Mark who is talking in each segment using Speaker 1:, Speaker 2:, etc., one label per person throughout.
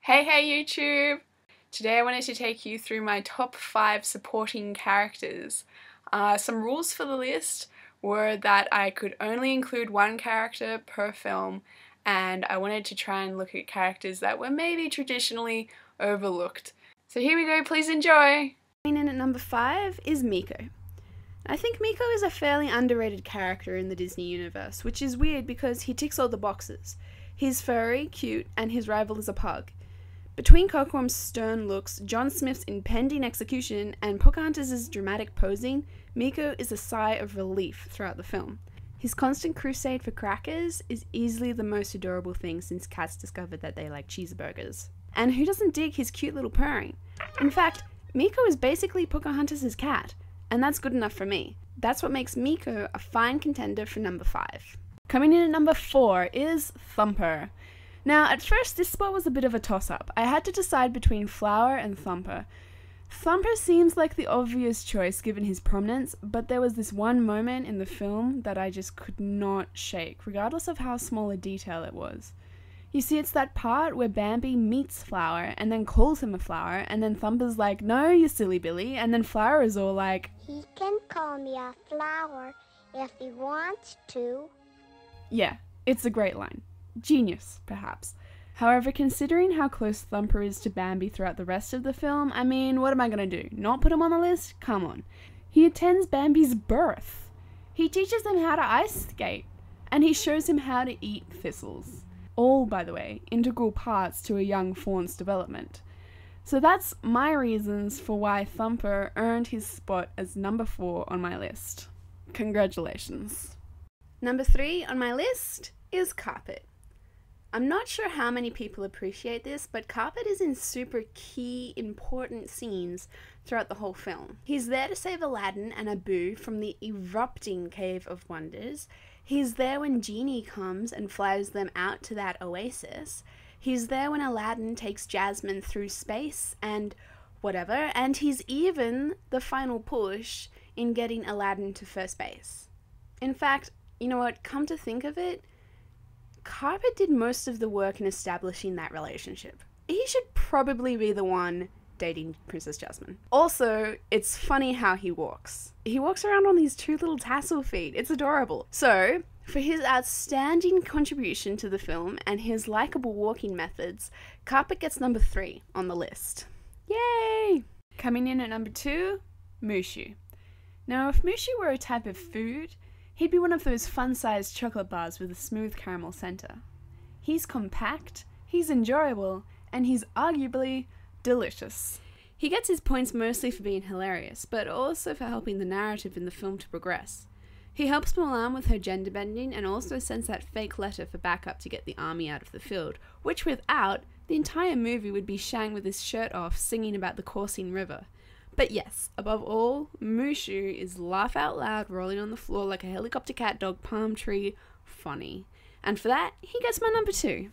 Speaker 1: Hey YouTube! Today I wanted to take you through my top 5 supporting characters. Some rules for the list were that I could only include one character per film, and I wanted to try and look at characters that were maybe traditionally overlooked. So here we go, please enjoy!
Speaker 2: Coming in at number 5 is Miko. I think Miko is a fairly underrated character in the Disney universe, which is weird because he ticks all the boxes. He's furry, cute, and his rival is a pug. Between Kocoum's stern looks, John Smith's impending execution, and Pocahontas' dramatic posing, Miko is a sigh of relief throughout the film. His constant crusade for crackers is easily the most adorable thing since cats discovered that they like cheeseburgers. And who doesn't dig his cute little purring? In fact, Miko is basically Pocahontas' cat, and that's good enough for me. That's what makes Miko a fine contender for number 5. Coming in at number 4 is Thumper. Now, at first, this spot was a bit of a toss-up. I had to decide between Flower and Thumper. Thumper seems like the obvious choice given his prominence, but there was this one moment in the film that I just could not shake, regardless of how small a detail it was. You see, it's that part where Bambi meets Flower and then calls him a flower, and then Thumper's like, "No, you silly Billy," and then Flower is all like,
Speaker 3: "He can call me a flower if he wants to."
Speaker 2: Yeah, it's a great line. Genius, perhaps. However, considering how close Thumper is to Bambi throughout the rest of the film, I mean, what am I gonna do? Not put him on the list? Come on. He attends Bambi's birth. He teaches him how to ice skate, and he shows him how to eat thistles. All, by the way, integral parts to a young fawn's development. So that's my reasons for why Thumper earned his spot as number 4 on my list. Congratulations. Number 3 on my list is Carpet. I'm not sure how many people appreciate this, but Carpet is in super key, important scenes throughout the whole film. He's there to save Aladdin and Abu from the erupting Cave of Wonders. He's there when Genie comes and flies them out to that oasis. He's there when Aladdin takes Jasmine through space and whatever, and he's even the final push in getting Aladdin to first base. In fact, you know what, come to think of it, Carpet did most of the work in establishing that relationship. He should probably be the one dating Princess Jasmine. Also, it's funny how he walks. He walks around on these 2 little tassel feet. It's adorable. So, for his outstanding contribution to the film and his likable walking methods, Carpet gets number 3 on the list. Yay! Coming in at number 2, Mushu. Now, if Mushu were a type of food, he'd be one of those fun-sized chocolate bars with a smooth caramel center. He's compact, he's enjoyable, and he's arguably delicious. He gets his points mostly for being hilarious, but also for helping the narrative in the film to progress. He helps Mulan with her gender bending and also sends that fake letter for backup to get the army out of the field, which without, the entire movie would be Shang with his shirt off singing about the coursing river. But yes, above all, Mushu is laugh out loud, rolling on the floor like a helicopter cat dog palm tree funny. And for that, he gets my number 2.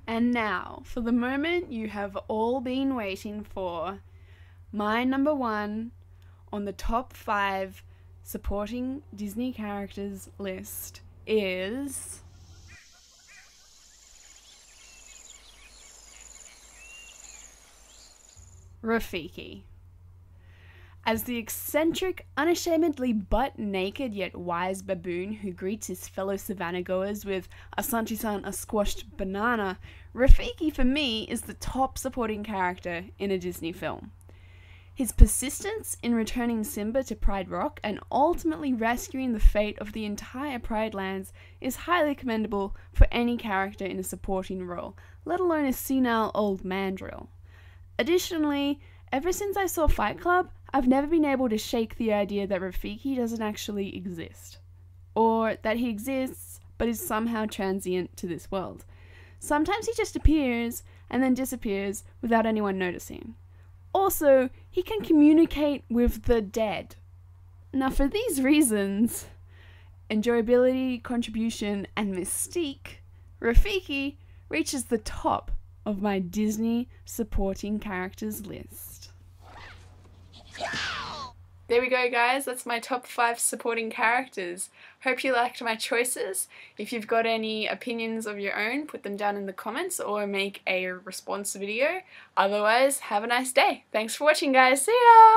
Speaker 2: And now, for the moment you have all been waiting for, my number 1 on the top 5 supporting Disney characters list is Rafiki. As the eccentric, unashamedly butt-naked yet wise baboon who greets his fellow savannah-goers with "Asante-san, a squashed banana," Rafiki for me is the top supporting character in a Disney film. His persistence in returning Simba to Pride Rock and ultimately rescuing the fate of the entire Pride Lands is highly commendable for any character in a supporting role, let alone a senile old mandrill. Additionally, ever since I saw Fight Club, I've never been able to shake the idea that Rafiki doesn't actually exist. Or that he exists, but is somehow transient to this world. Sometimes he just appears, and then disappears without anyone noticing. Also, he can communicate with the dead. Now for these reasons, enjoyability, contribution, and mystique, Rafiki reaches the top of my Disney supporting characters list.
Speaker 1: There we go, guys. That's my top 5 supporting characters. Hope you liked my choices. If you've got any opinions of your own, put them down in the comments or make a response video. Otherwise, have a nice day. Thanks for watching, guys. See ya!